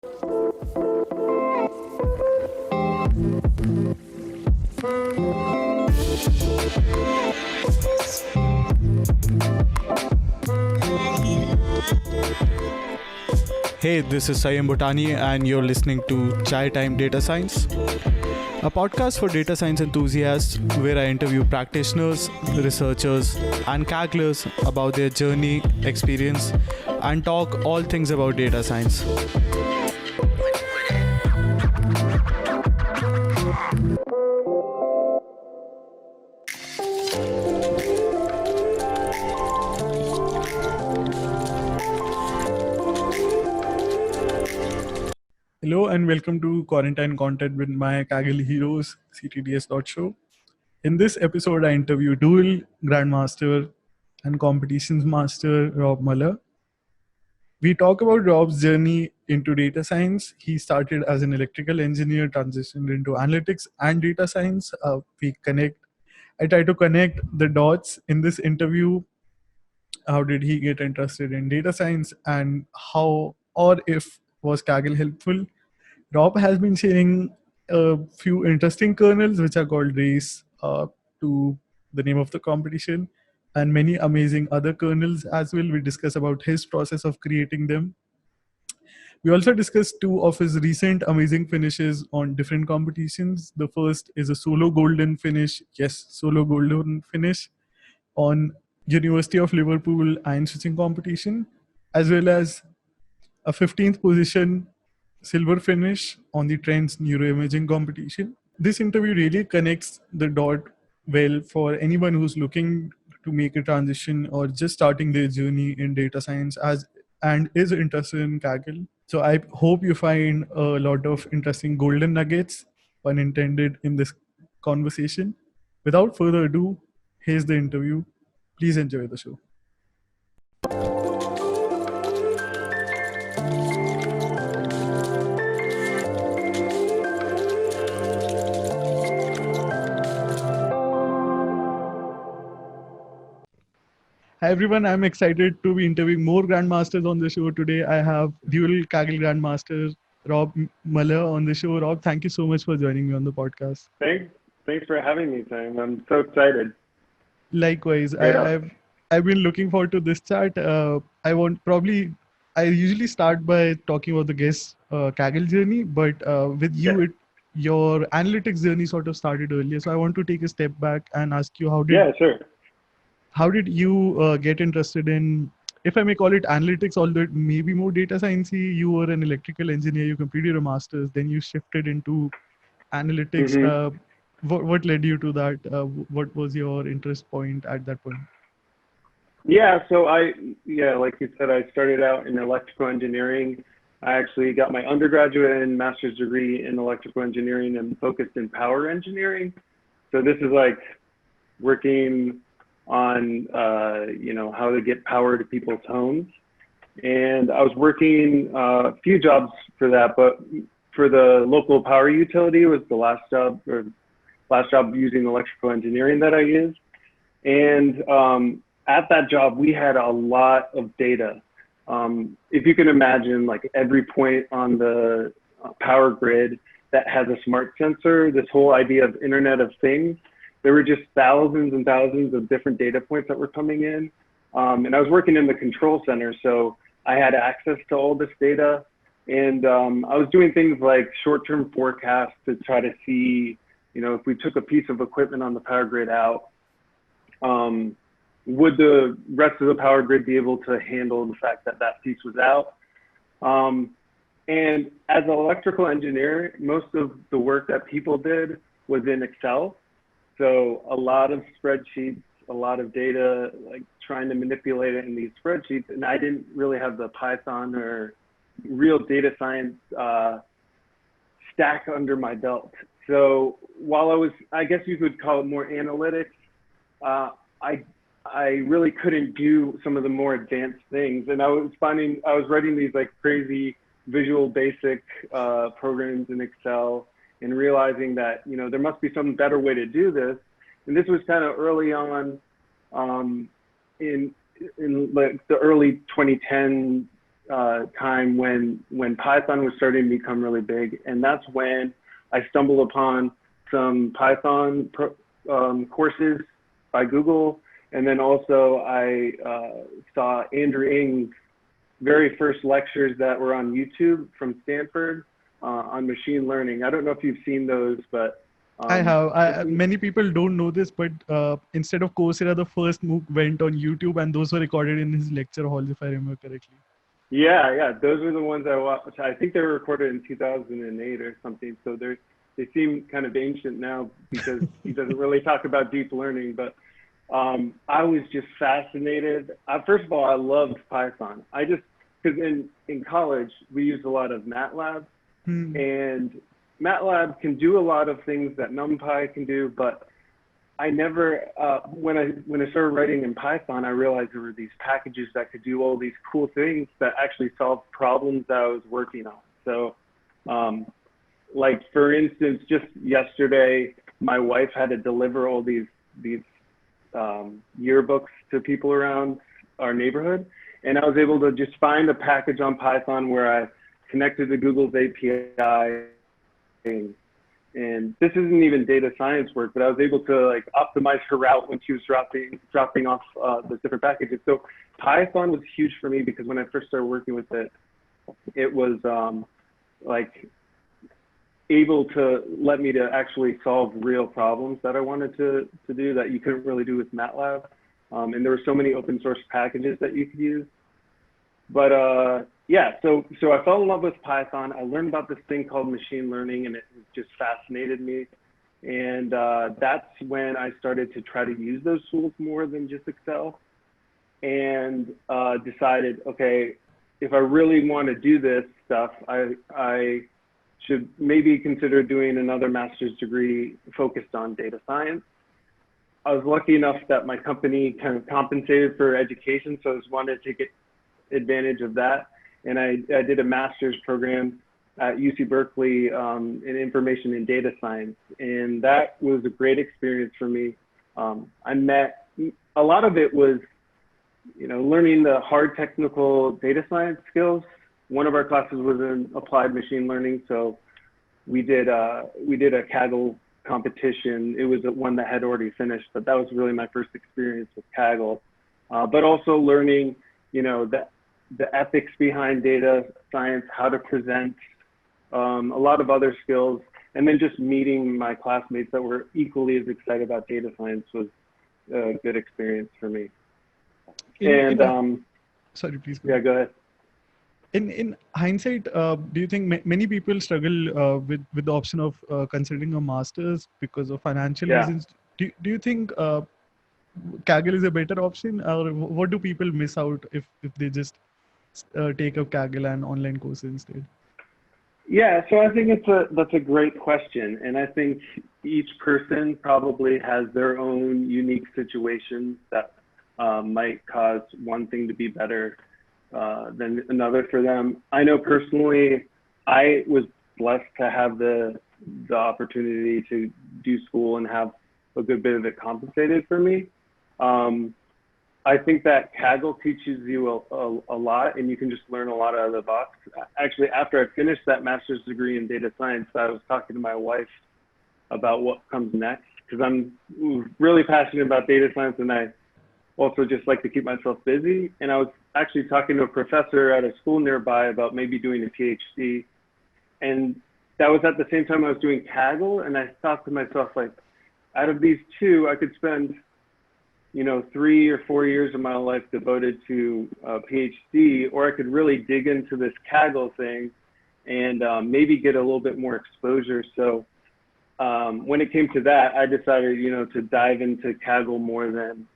Hey, this is Sanyam Bhutani, and you're listening to Chai Time Data Science, a podcast for data science enthusiasts where I interview practitioners, researchers, and Kagglers about their journey, experience, and talk all things about data science. Hello and welcome to Quarantine Content with my Kaggle heroes, CTDS.Show. In this episode, I interview dual Grandmaster and competitions master Rob Mulla. We talk about Rob's journey into data science. He started as an electrical engineer, transitioned into analytics and data science. I try to connect the dots in this interview. How did he get interested in data science, and how or if was Kaggle helpful? Rob has been sharing a few interesting kernels which are called race to the name of the competition, and many amazing other kernels as well. We discuss about his process of creating them. We also discussed two of his recent amazing finishes on different competitions. The first is a solo golden finish. Yes, solo golden finish on University of Liverpool iron switching competition, as well as a 15th position silver finish on the Trends NeuroImaging Competition. This interview really connects the dot well for anyone who's looking to make a transition or just starting their journey in data science and is interested in Kaggle. So I hope you find a lot of interesting golden nuggets, pun intended, in this conversation. Without further ado, here's the interview. Please enjoy the show. Hi everyone, I'm excited to be interviewing more Grandmasters on the show today. I have dual Kaggle Grandmaster Rob Mulla on the show. Rob, thank you so much for joining me on the podcast. Thanks for having me, Sam. I'm so excited. Likewise, I've been looking forward to this chat. I usually start by talking about the guest Kaggle journey, but with you, your analytics journey sort of started earlier. So I want to take a step back and ask you, how did you get interested in, if I may call it analytics, although it may be more data sciencey? You were an electrical engineer, you completed a master's, then you shifted into analytics. Mm-hmm. What led you to that? What was your interest point at that point? Yeah, so like you said, I started out in electrical engineering. I actually got my undergraduate and master's degree in electrical engineering and focused in power engineering. So this is like working on how to get power to people's homes. And I was working a few jobs for that, but for the local power utility was the last job using electrical engineering that I used. And at that job, we had a lot of data. If you can imagine, like every point on the power grid that has a smart sensor, this whole idea of Internet of Things, there were just thousands and thousands of different data points that were coming in. And I was working in the control center, so I had access to all this data. And I was doing things like short-term forecasts to try to see, if we took a piece of equipment on the power grid out, would the rest of the power grid be able to handle the fact that that piece was out? And as an electrical engineer, most of the work that people did was in Excel. So a lot of spreadsheets, a lot of data, like trying to manipulate it in these spreadsheets. And I didn't really have the Python or real data science stack under my belt. So while I guess you could call it more analytics, I really couldn't do some of the more advanced things. And I was writing these like crazy Visual Basic programs in Excel, and realizing that, there must be some better way to do this. And this was kind of early on in like the early 2010 time when Python was starting to become really big, and that's when I stumbled upon some Python courses by Google, and then also I saw Andrew Ng's very first lectures that were on YouTube from Stanford on machine learning. I don't know if you've seen those, but I have. Many people don't know this, but instead of Coursera, the first MOOC went on YouTube, and those were recorded in his lecture hall, if I remember correctly. Yeah, those were the ones I watched. I think they were recorded in 2008 or something. So they seem kind of ancient now because he doesn't really talk about deep learning. But I was just fascinated. First of all, I loved Python. Because in college we used a lot of MATLAB, and MATLAB can do a lot of things that NumPy can do, but I never, when I started writing in Python, I realized there were these packages that could do all these cool things that actually solve problems that I was working on. So, like for instance, just yesterday, my wife had to deliver all these yearbooks to people around our neighborhood, and I was able to just find a package on Python where I connected to Google's API. And this isn't even data science work, but I was able to like optimize her route when she was dropping off the different packages. So Python was huge for me because when I first started working with it, it was like able to let me to actually solve real problems that I wanted to do that you couldn't really do with MATLAB. And there were so many open source packages that you could use. But yeah, so I fell in love with Python. I learned about this thing called machine learning, and it just fascinated me. And that's when I started to try to use those tools more than just Excel, and decided, okay, if I really want to do this stuff, I should maybe consider doing another master's degree focused on data science. I was lucky enough that my company kind of compensated for education, so I just wanted to take advantage of that. And I did a master's program at UC Berkeley in information and data science. And that was a great experience for me. I met, a lot of it was, learning the hard technical data science skills. One of our classes was in applied machine learning. So we did a Kaggle competition. It was one that had already finished, but that was really my first experience with Kaggle. But also learning, the ethics behind data science, how to present, a lot of other skills, and then just meeting my classmates that were equally as excited about data science was a good experience for me. Sorry, please go. Yeah, go ahead. In hindsight, do you think many people struggle with the option of considering a master's because of financial reasons? Do you think Kaggle is a better option, or what do people miss out if they just take up Kaggle and online courses instead? Yeah, so I think that's a great question, and I think each person probably has their own unique situation that might cause one thing to be better than another for them. I know personally, I was blessed to have the opportunity to do school and have a good bit of it compensated for me. I think that Kaggle teaches you a lot, and you can just learn a lot out of the box. Actually, after I finished that master's degree in data science, I was talking to my wife about what comes next, because I'm really passionate about data science, and I also just like to keep myself busy. And I was actually talking to a professor at a school nearby about maybe doing a PhD. And that was at the same time I was doing Kaggle, and I thought to myself, like, out of these two, I could spend 3 or 4 years of my life devoted to a PhD, or I could really dig into this Kaggle thing and maybe get a little bit more exposure. So when it came to that, I decided, to dive into Kaggle more than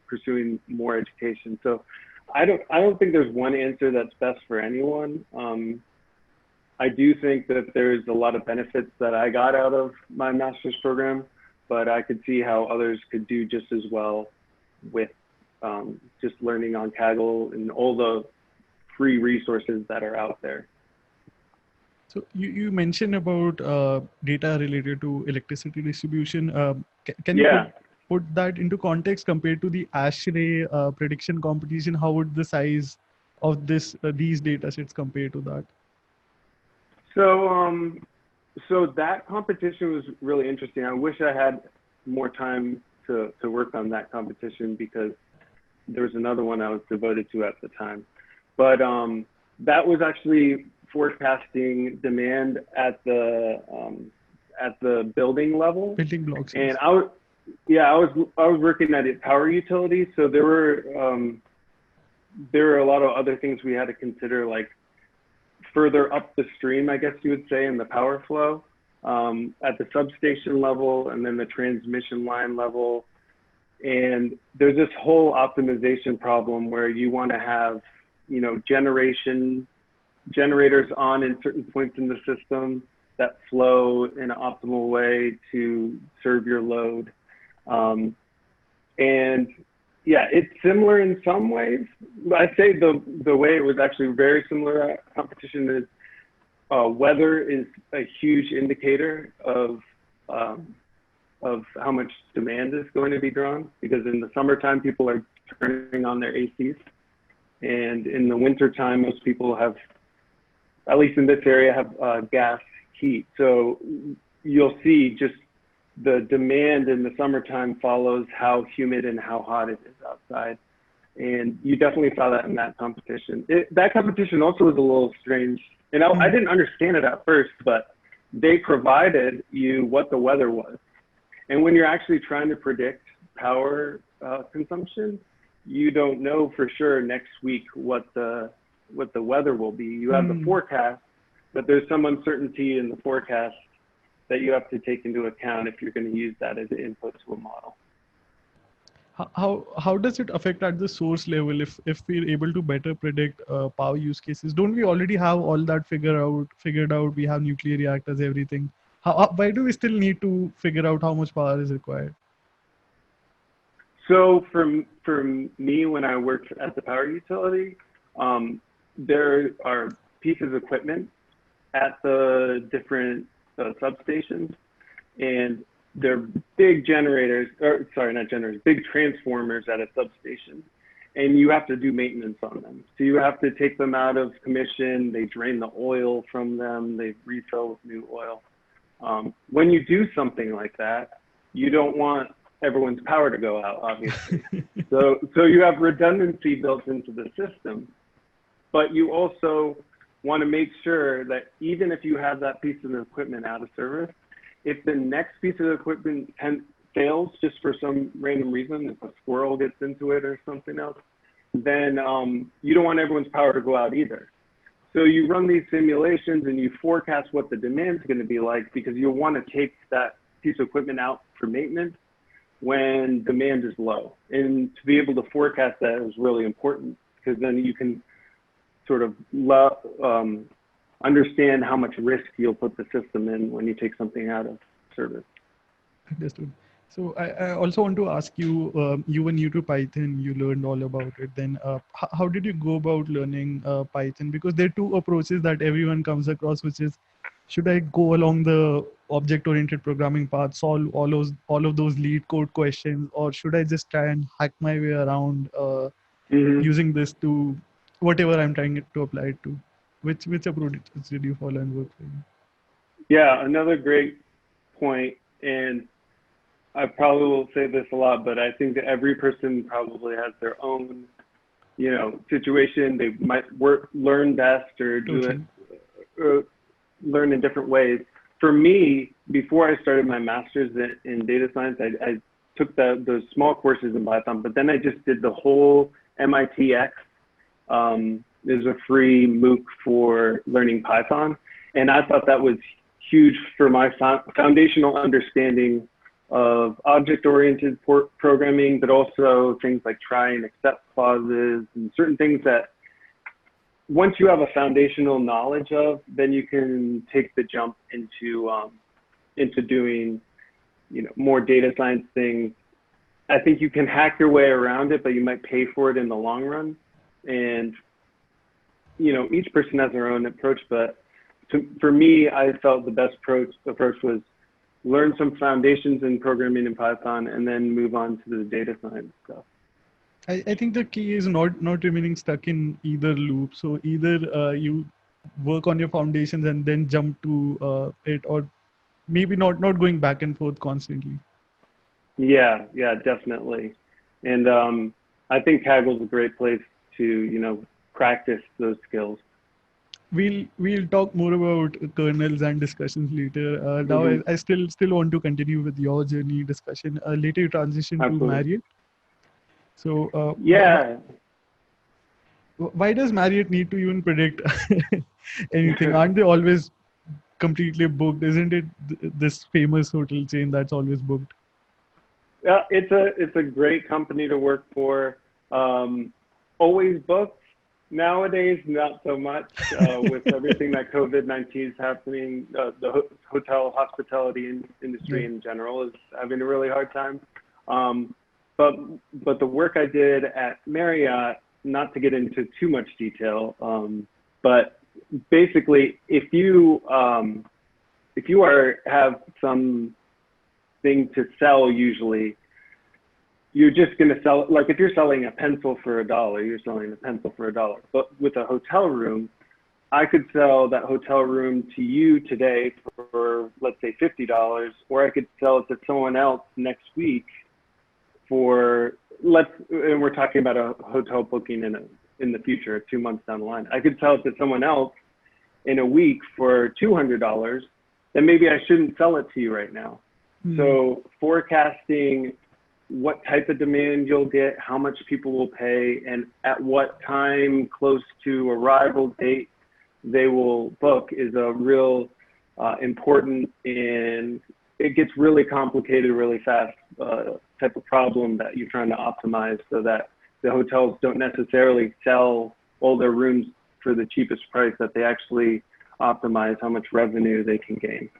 pursuing more education. So I don't think there's one answer that's best for anyone. I do think that there's a lot of benefits that I got out of my master's program, but I could see how others could do just as well with just learning on Kaggle and all the free resources that are out there. So you mentioned about data related to electricity distribution. Can you put that into context compared to the ASHRAE prediction competition? How would the size of these data sets compared to that? So that competition was really interesting. I wish I had more time to work on that competition because there was another one I was devoted to at the time. But that was actually forecasting demand at the building level. Building blocks. And I was working at a power utility, so there were a lot of other things we had to consider, like further up the stream, I guess you would say, in the power flow, at the substation level and then the transmission line level. And there's this whole optimization problem where you want to have, you know, generators on in certain points in the system that flow in an optimal way to serve your load. And yeah, it's similar in some ways. I'd say the way it was actually very similar at competition is weather is a huge indicator of how much demand is going to be drawn, because in the summertime, people are turning on their ACs. And in the wintertime, most people have, at least in this area, have gas heat. So you'll see just the demand in the summertime follows how humid and how hot it is outside. And you definitely saw that in that competition. That competition also was a little strange. And I didn't understand it at first, but they provided you what the weather was. And when you're actually trying to predict power consumption, you don't know for sure next week what the weather will be. You have the forecast, but there's some uncertainty in the forecast that you have to take into account if you're going to use that as an input to a model. How does it affect at the source level if we're able to better predict power use cases? Don't we already have all that figured out? We have nuclear reactors, everything. Why do we still need to figure out how much power is required? So for me, when I worked at the power utility, there are pieces of equipment at the different substations, and they're big generators, or sorry, not generators, big transformers at a substation, and you have to do maintenance on them. So you have to take them out of commission, they drain the oil from them, they refill with new oil. When you do something like that, you don't want everyone's power to go out, obviously. So you have redundancy built into the system, but you also want to make sure that even if you have that piece of equipment out of service, if the next piece of equipment fails just for some random reason, if a squirrel gets into it or something else, then you don't want everyone's power to go out either. So you run these simulations and you forecast what the demand is going to be like, because you'll want to take that piece of equipment out for maintenance when demand is low. And to be able to forecast that is really important, because then you can sort of understand how much risk you'll put the system in when you take something out of service. Understood. So I also want to ask you, you were new to Python, you learned all about it. Then how did you go about learning Python? Because there are two approaches that everyone comes across, which is, should I go along the object-oriented programming path, solve all of those lead code questions, or should I just try and hack my way around using this to whatever I'm trying to apply it to? Which approach did you follow and work for you? Yeah, another great point. And I probably will say this a lot, but I think that every person probably has their own, situation. They might learn best or do it, or learn in different ways. For me, before I started my master's in data science, I took those small courses in Python, but then I just did the whole MIT X. There's a free MOOC for learning Python. And I thought that was huge for my foundational understanding of object-oriented programming, but also things like try and accept clauses and certain things that once you have a foundational knowledge of, then you can take the jump into doing, more data science things. I think you can hack your way around it, but you might pay for it in the long run. And each person has their own approach, but for me, I felt the best approach was learn some foundations in programming in Python and then move on to the data science stuff. I think the key is not remaining stuck in either loop. So either you work on your foundations and then jump to it, or maybe not going back and forth constantly. Yeah, yeah, definitely. And I think Kaggle's a great place to, practice those skills. We'll talk more about kernels and discussions later. Now Hmm. I still want to continue with your journey discussion. Later you transition to Absolutely. Marriott. So Yeah. why does Marriott need to even predict anything? Aren't they always completely booked? Isn't it this famous hotel chain that's always booked? Yeah, it's a great company to work for. Always booked. Nowadays, not so much with everything that COVID-19 is happening. The hotel hospitality Yeah. industry in general is having a really hard time. Um, but but the work I did at Marriott, not to get into too much detail, but basically, if you have some thing to sell, usually you're just going to sell, like if you're selling a pencil for $1, you're selling a pencil for $1. But with a hotel room, I could sell that hotel room to you today for, let's say, $50, or I could sell it to someone else next week for, and we're talking about a hotel booking in the future, 2 months down the line. I could sell it to someone else in a week for $200, then maybe I shouldn't sell it to you right now. Hmm. So forecasting what type of demand you'll get, how much people will pay, and at what time close to arrival date they will book is a real important, and it gets really complicated really fast type of problem that you're trying to optimize so that the hotels don't necessarily sell all their rooms for the cheapest price, that they actually optimize how much revenue they can gain.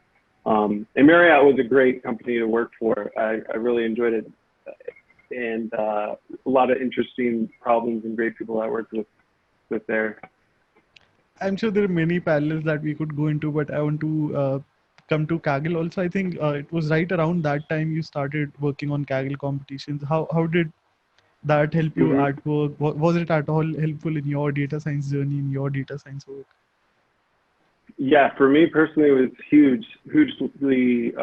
And Marriott was a great company to work for. I really enjoyed it, and a lot of interesting problems and great people I worked with there. I'm sure there are many parallels that we could go into, but I want to come to Kaggle also. I think it was right around that time you started working on Kaggle competitions. How did that help you Hmm. at work? Was it at all helpful in your data science journey, in your data science work? Yeah, for me personally, it was hugely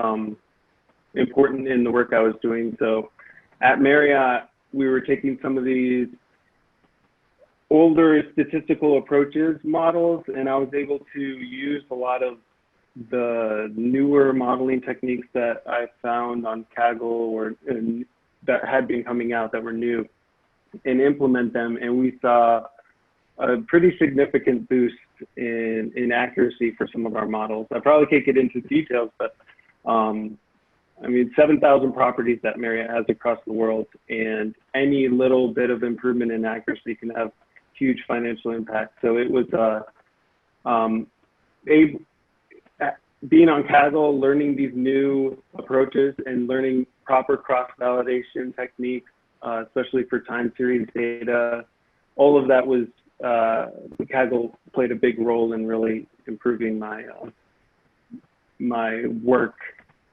important in the work I was doing. So at Marriott, we were taking some of these older statistical approaches models, and I was able to use a lot of the newer modeling techniques that I found on Kaggle or that had been coming out that were new, and implement them. And we saw a pretty significant boost in accuracy for some of our models. I probably can't get into details, but I mean, 7,000 properties that Marriott has across the world, and any little bit of improvement in accuracy can have huge financial impact. So it was being on Kaggle, learning these new approaches and learning proper cross-validation techniques, especially for time series data. All of that was, Kaggle played a big role in really improving my work,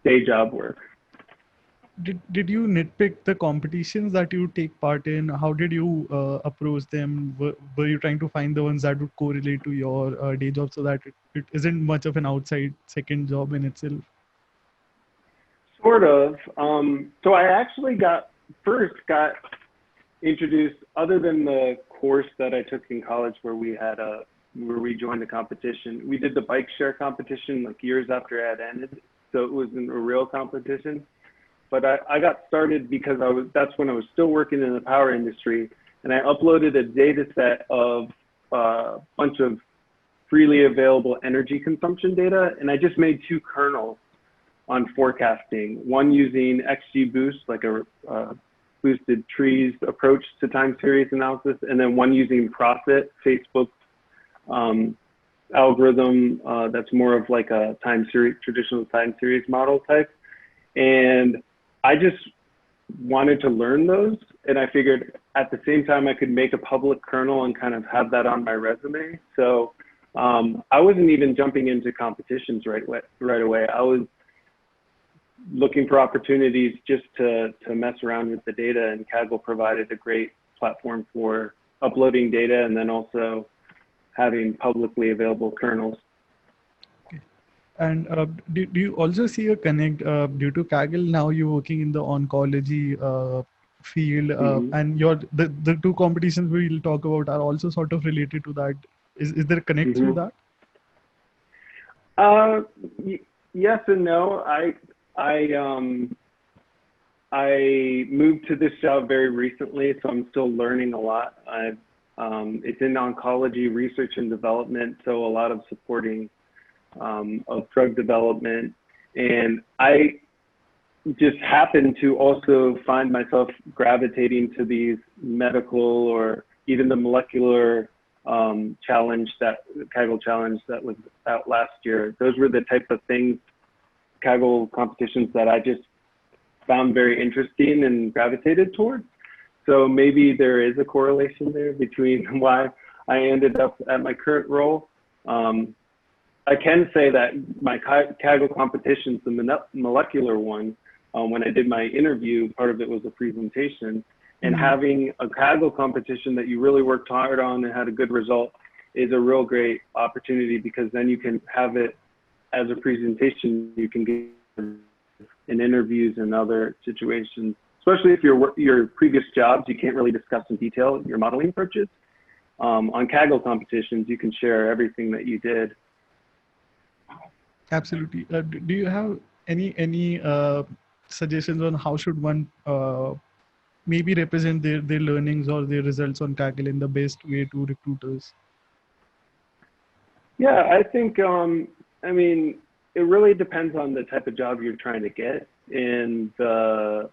day job work. Did you nitpick the competitions that you take part in? How did you approach them? Were you trying to find the ones that would correlate to your day job so that it isn't much of an outside second job in itself? Sort of. So I actually first got introduced, other than the course that I took in college where we joined a competition. We did the bike share competition like years after it had ended, so it wasn't a real competition. But I got started because that's when I was still working in the power industry, and I uploaded a data set of a bunch of freely available energy consumption data, and I just made two kernels on forecasting, one using XGBoost, like a boosted trees approach to time series analysis, and then one using Profit, Facebook's algorithm that's more of like a traditional time series model type. And I just wanted to learn those, and I figured at the same time I could make a public kernel and kind of have that on my resume. So I wasn't even jumping into competitions right away. I was looking for opportunities just to mess around with the data, and Kaggle provided a great platform for uploading data and then also having publicly available kernels. And do you also see a connect due to Kaggle? Now you're working in the oncology field, and the two competitions we'll talk about are also sort of related to that. Is there a connect through that? Yes and no. I moved to this job very recently, so I'm still learning a lot. It's in oncology research and development, so a lot of supporting of drug development. And I just happened to also find myself gravitating to these medical or even the molecular Kaggle challenge that was out last year. Those were the type of things, Kaggle competitions, that I just found very interesting and gravitated towards. So maybe there is a correlation there between why I ended up at my current role. I can say that my Kaggle competitions, the molecular one, when I did my interview, part of it was a presentation. And having a Kaggle competition that you really worked hard on and had a good result is a real great opportunity, because then you can have it as a presentation you can get in interviews and other situations, especially if your previous jobs, you can't really discuss in detail your modeling approaches. On Kaggle competitions, you can share everything that you did. Absolutely. Do you have any suggestions on how should one maybe represent their learnings or their results on Kaggle in the best way to recruiters? Yeah, I think, I mean, it really depends on the type of job you're trying to get and the,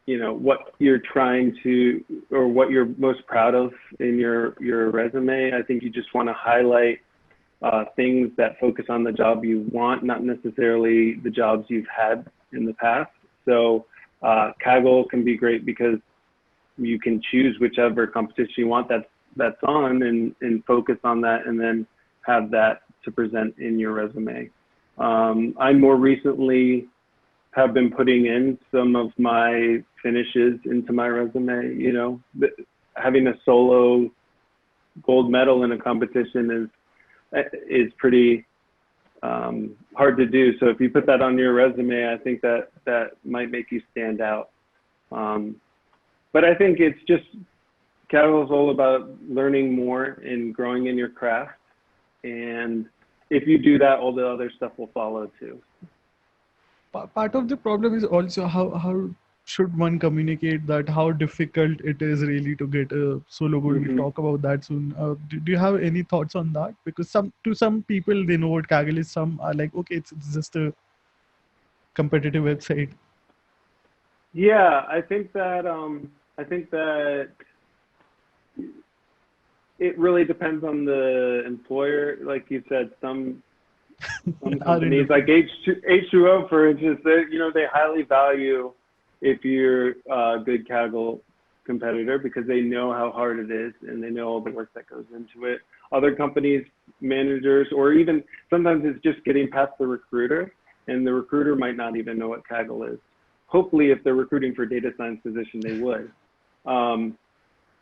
you know, what you're trying to, or what you're most proud of in your resume. I think you just want to highlight things that focus on the job you want, not necessarily the jobs you've had in the past. So Kaggle can be great because you can choose whichever competition you want that's on and focus on that, and then have that to present in your resume. I more recently have been putting in some of my finishes into my resume. You know, having a solo gold medal in a competition is pretty hard to do. So if you put that on your resume, I think that might make you stand out. But I think it's just, Kaggle is all about learning more and growing in your craft. And if you do that, all the other stuff will follow too. Part of the problem is also how should one communicate that, how difficult it is really to get a solo gold. We'll talk about that soon. Do you have any thoughts on that? Because some people, they know what Kaggle is. Some are like, okay, it's just a competitive website. Yeah, I think that it really depends on the employer. Like you said, some companies like H2O, for instance, they highly value if you're a good Kaggle competitor, because they know how hard it is and they know all the work that goes into it. Other companies, managers, or even sometimes it's just getting past the recruiter, and the recruiter might not even know what Kaggle is. Hopefully, if they're recruiting for a data science position, they would.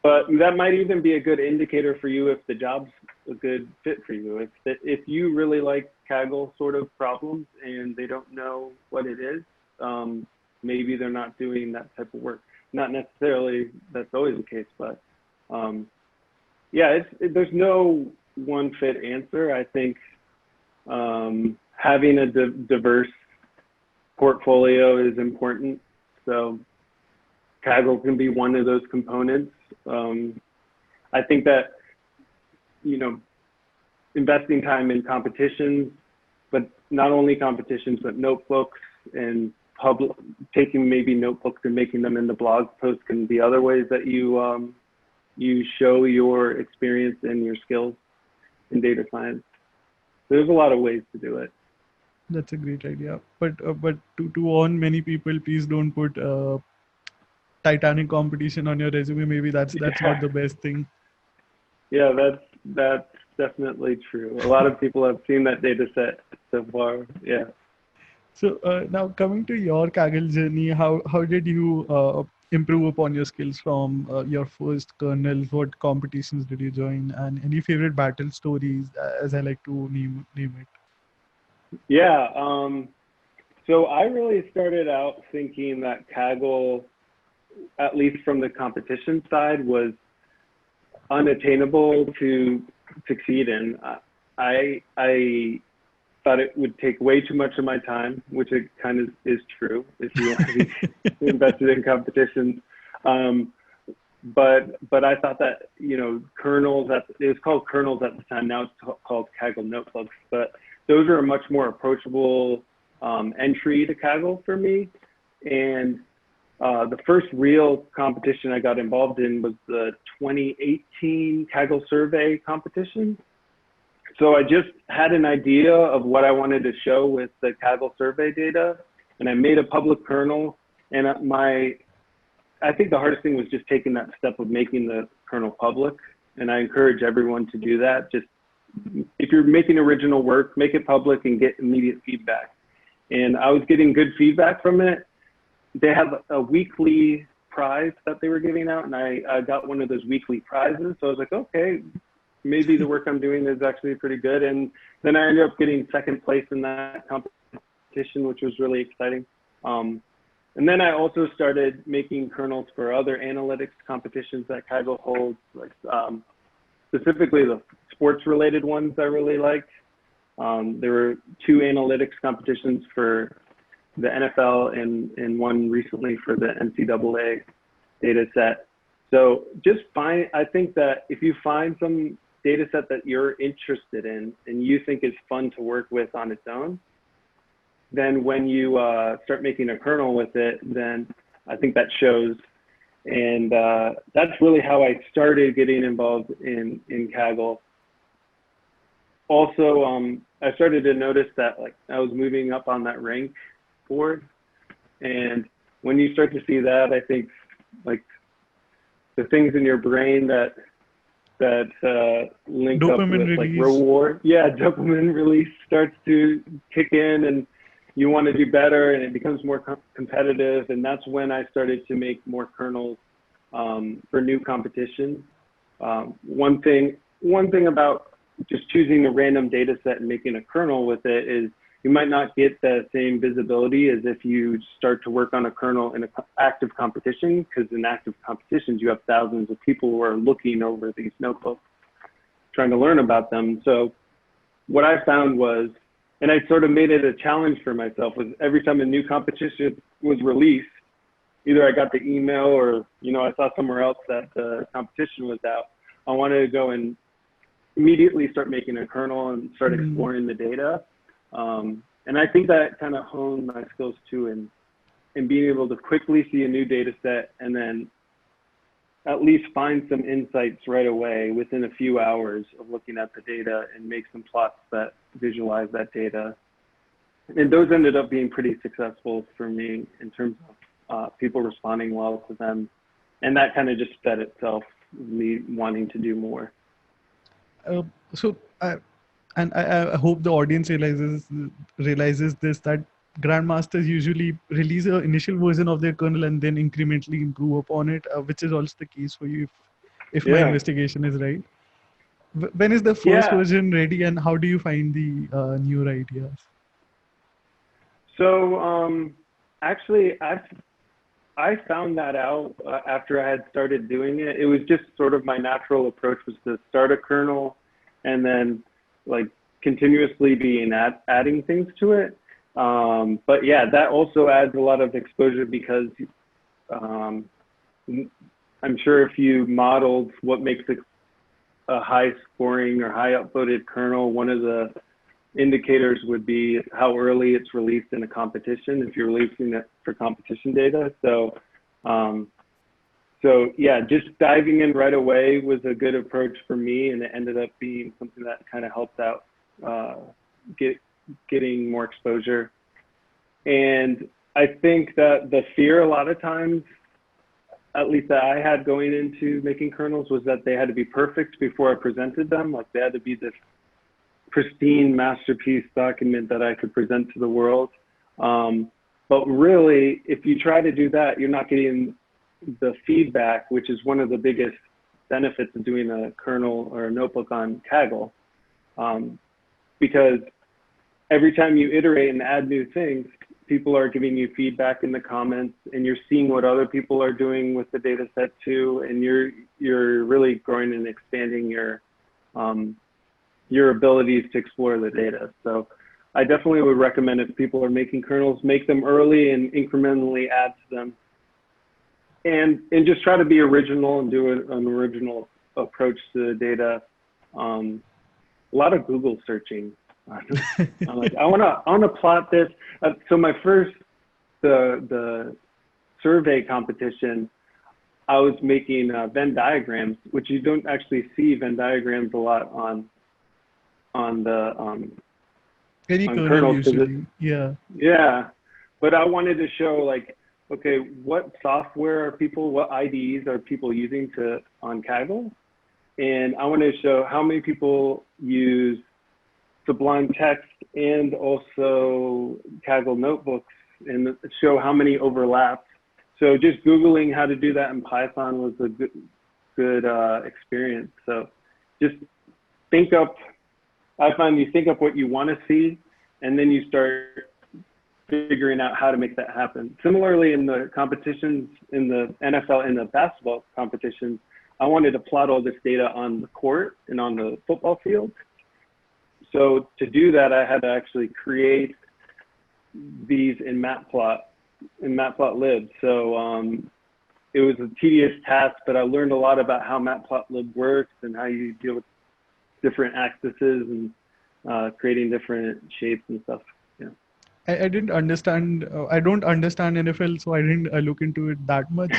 But that might even be a good indicator for you if the job's a good fit for you. If you really like Kaggle sort of problems and they don't know what it is, maybe they're not doing that type of work. Not necessarily that's always the case, but yeah, there's no one fit answer. I think having a diverse portfolio is important. So Kaggle can be one of those components. I think that, investing time in competitions, but not only competitions, but notebooks and taking maybe notebooks and making them into blog posts can be other ways that you show your experience and your skills in data science. There's a lot of ways to do it. That's a great idea. But to warn many people, please don't put Titanic competition on your resume. Maybe that's not the best thing. Yeah, that's definitely true. A lot of people have seen that data set so far. Yeah. So now coming to your Kaggle journey, how did you improve upon your skills from your first kernels? What competitions did you join, and any favorite battle stories, as I like to name it? Yeah. So I really started out thinking that Kaggle, at least from the competition side, was unattainable to succeed in. I thought it would take way too much of my time, which it kind of is true if you want to be invested in competitions. But I thought that, you know, kernels, it was called kernels at the time, now it's called Kaggle notebooks, but those are a much more approachable entry to Kaggle for me. And the first real competition I got involved in was the 2018 Kaggle survey competition. So I just had an idea of what I wanted to show with the Kaggle survey data, and I made a public kernel. And I think the hardest thing was just taking that step of making the kernel public. And I encourage everyone to do that. Just if you're making original work, make it public and get immediate feedback. And I was getting good feedback from it. They had a weekly prize that they were giving out, and I got one of those weekly prizes. So I was like, okay, maybe the work I'm doing is actually pretty good. And then I ended up getting second place in that competition, which was really exciting. And then I also started making kernels for other analytics competitions that Kaggle holds, like specifically the sports-related ones I really liked. There were 2 analytics competitions for the NFL and one recently for the NCAA data set. So I think that if you find some data set that you're interested in and you think is fun to work with on its own, then when you start making a kernel with it, then I think that shows. And that's really how I started getting involved in Kaggle. Also, I started to notice that like I was moving up on that rank board. And when you start to see that, I think like the things in your brain that link Dopamine up with release. Like reward. Yeah, dopamine release starts to kick in and you want to do better and it becomes more competitive. And that's when I started to make more kernels for new competitions. One thing about just choosing a random data set and making a kernel with it is you might not get the same visibility as if you start to work on a kernel in an active competition, because in active competitions, you have thousands of people who are looking over these notebooks, trying to learn about them. So what I found was, and I sort of made it a challenge for myself, was every time a new competition was released, either I got the email or, you know, I saw somewhere else that the competition was out, I wanted to go and immediately start making a kernel and start exploring the data. And I think that kind of honed my skills too in being able to quickly see a new data set and then at least find some insights right away within a few hours of looking at the data and make some plots that visualize that data. And those ended up being pretty successful for me in terms of people responding well to them. And that kind of just fed itself, me wanting to do more. I hope the audience realizes this, that grandmasters usually release an initial version of their kernel and then incrementally improve upon it, which is also the case for you if my investigation is right. When is the first version ready, and how do you find the newer ideas? So actually, I found that out after I had started doing it. It was just sort of my natural approach was to start a kernel and then like continuously be adding things to it. But yeah, that also adds a lot of exposure because I'm sure if you modeled what makes a high scoring or high upvoted kernel, one of the indicators would be how early it's released in a competition if you're releasing it for competition data. So yeah, just diving in right away was a good approach for me, and it ended up being something that kind of helped out getting more exposure. And I think that the fear a lot of times, at least that I had going into making kernels, was that they had to be perfect before I presented them. Like they had to be this pristine masterpiece document that I could present to the world. But really, if you try to do that, you're not getting the feedback, which is one of the biggest benefits of doing a kernel or a notebook on Kaggle, because every time you iterate and add new things, people are giving you feedback in the comments, and you're seeing what other people are doing with the data set too, and you're really growing and expanding your abilities to explore the data. So I definitely would recommend, if people are making kernels, make them early and incrementally add to them. And just try to be original and do an original approach to the data. A lot of Google searching. I'm like, I wanna plot this. So my first the survey competition, I was making Venn diagrams, which you don't actually see Venn diagrams a lot on Any on kernel kernels. usually, yeah. Yeah, but I wanted to show, like, okay, what software are people, what IDEs are people using on Kaggle? And I wanted to show how many people use Sublime Text and also Kaggle notebooks, and show how many overlap. So just Googling how to do that in Python was a good experience. So just I find you think up what you want to see, and then you start figuring out how to make that happen. Similarly, in the competitions, in the NFL, in the basketball competitions, I wanted to plot all this data on the court and on the football field. So to do that, I had to actually create these in Matplotlib. So it was a tedious task, but I learned a lot about how Matplotlib works and how you deal with different axes and creating different shapes and stuff. Yeah. I didn't understand. I don't understand NFL, so I didn't look into it that much.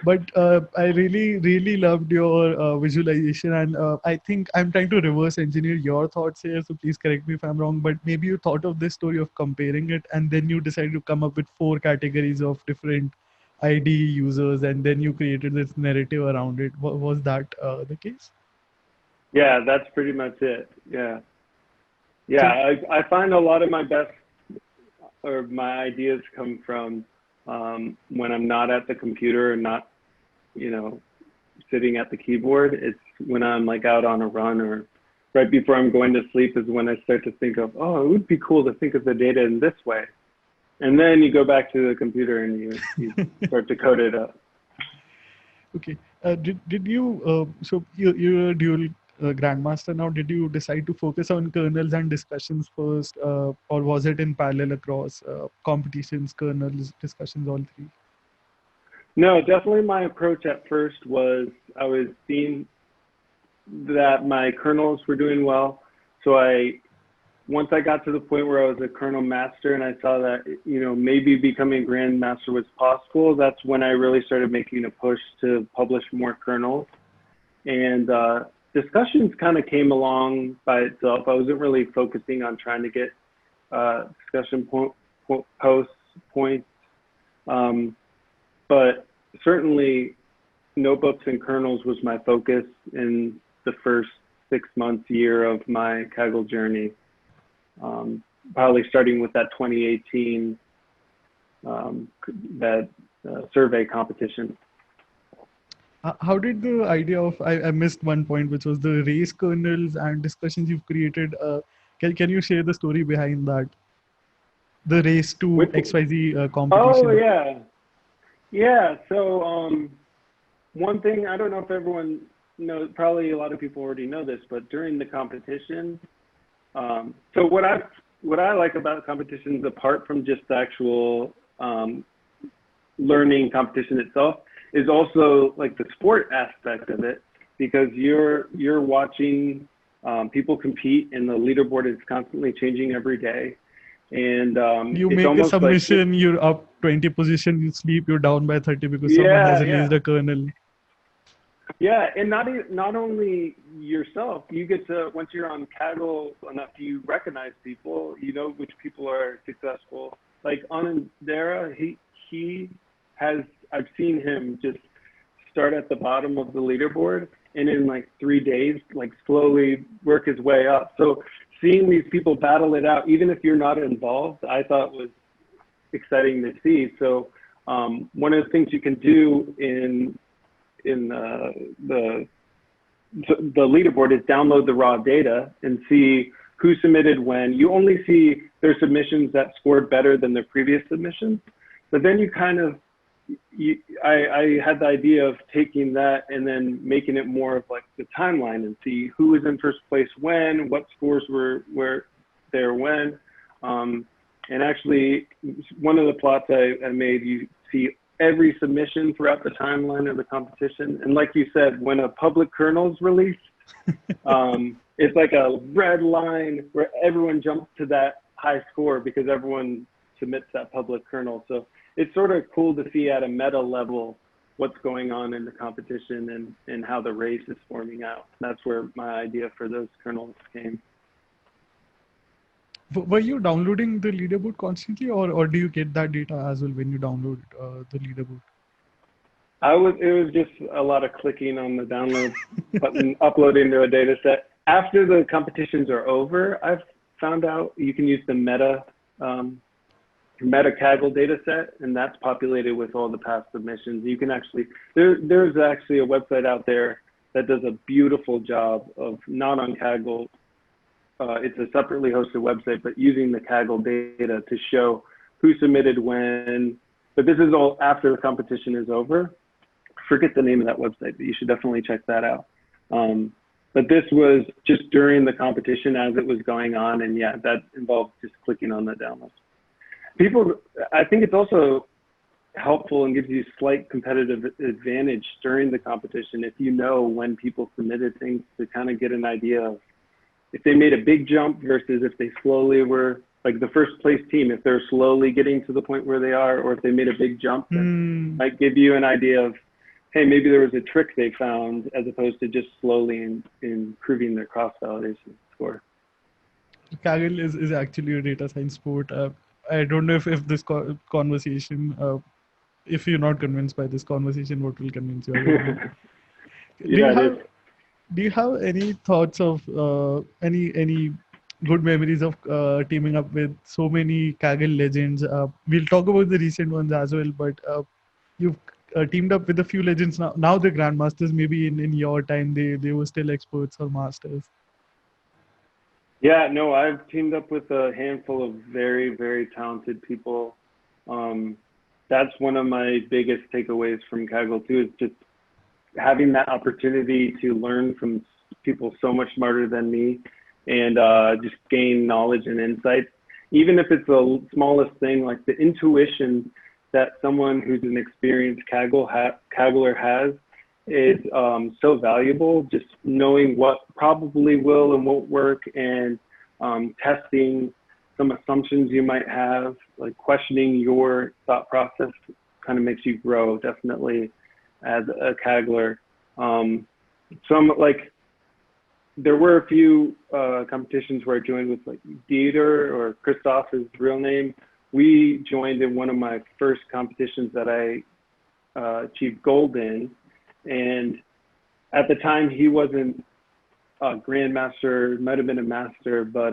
But I really loved your visualization, and I think I'm trying to reverse engineer your thoughts here. So please correct me if I'm wrong. But maybe you thought of this story of comparing it, and then you decided to come up with 4 categories of different ID users, and then you created this narrative around it. Was that the case? Yeah, that's pretty much it. Yeah. Yeah, I find a lot of my best, or my ideas come from when I'm not at the computer and not, sitting at the keyboard. It's when I'm like out on a run or right before I'm going to sleep is when I start to think of, oh, it would be cool to think of the data in this way. And then you go back to the computer and you start to code it up. Okay. Did you, so you're a dual Grandmaster now, did you decide to focus on kernels and discussions first, or was it in parallel across competitions, kernels, discussions, all three? No, definitely my approach at first was I was seeing that my kernels were doing well. So once I got to the point where I was a kernel master and I saw that, maybe becoming a grandmaster was possible, that's when I really started making a push to publish more kernels. And discussions kind of came along by itself. I wasn't really focusing on trying to get discussion points. But certainly notebooks and kernels was my focus in the first 6 months, year of my Kaggle journey. Probably starting with that 2018 survey competition. How did the idea of, I missed one point, which was the race kernels and discussions you've created. Can you share the story behind that? The race to XYZ competition. Oh, yeah. Yeah, so one thing, I don't know if everyone knows, probably a lot of people already know this, but during the competition, so what I like about competitions, apart from just the actual learning competition itself, is also like the sport aspect of it, because you're watching people compete, and the leaderboard is constantly changing every day. And you make a submission, like, you're up 20 position, you sleep, you're down by 30 because someone has released a kernel. Yeah, and not only yourself, you get to, once you're on Kaggle enough, you recognize people, you know which people are successful. Like Anandara, he has, I've seen him just start at the bottom of the leaderboard and in like 3 days, like slowly work his way up. So seeing these people battle it out, even if you're not involved, I thought was exciting to see. So one of the things you can do in the leaderboard is download the raw data and see who submitted when. You only see their submissions that scored better than their previous submissions, but then you kind of, I had the idea of taking that and then making it more of like the timeline and see who was in first place when, what scores were there when. And actually, one of the plots I made, you see every submission throughout the timeline of the competition. And like you said, when a public kernel is released, it's like a red line where everyone jumps to that high score because everyone submits that public kernel. So it's sort of cool to see at a meta level what's going on in the competition and how the race is forming out. That's where my idea for those kernels came. Were you downloading the leaderboard constantly, or do you get that data as well when you download the leaderboard? It was just a lot of clicking on the download button, uploading to a data set. After the competitions are over, I've found out you can use the meta Kaggle data set, and that's populated with all the past submissions. You can actually, there's actually a website out there that does a beautiful job of, not on Kaggle, it's a separately hosted website, but using the Kaggle data to show who submitted when. But this is all after the competition is over. Forget the name of that website, but you should definitely check that out. But this was just during the competition as it was going on, and yeah, that involved just clicking on the download. I think it's also helpful and gives you slight competitive advantage during the competition if you know when people submitted things, to kind of get an idea of if they made a big jump versus if they slowly were, like the first place team, if they're slowly getting to the point where they are, or if they made a big jump, that might give you an idea of, hey, maybe there was a trick they found as opposed to just slowly improving their cross-validation score. Kaggle is actually a data science sport. I don't know if this conversation, if you're not convinced by this conversation, what will convince you? Do you have any thoughts of any good memories of teaming up with so many Kaggle legends? We'll talk about the recent ones as well, but you've teamed up with a few legends now. Now the Grandmasters, maybe in your time, they were still experts or masters. Yeah, no, I've teamed up with a handful of very, very talented people. That's one of my biggest takeaways from Kaggle too, is just having that opportunity to learn from people so much smarter than me and just gain knowledge and insights. Even if it's the smallest thing, like the intuition that someone who's an experienced Kaggler has is so valuable. Just knowing what probably will and won't work, and testing some assumptions you might have, like questioning your thought process, kind of makes you grow definitely as a Kaggler. There were a few competitions where I joined with like Dieter, or Christoph, his real name. We joined in one of my first competitions that I achieved gold in. And at the time, he wasn't a Grandmaster, might have been a master, but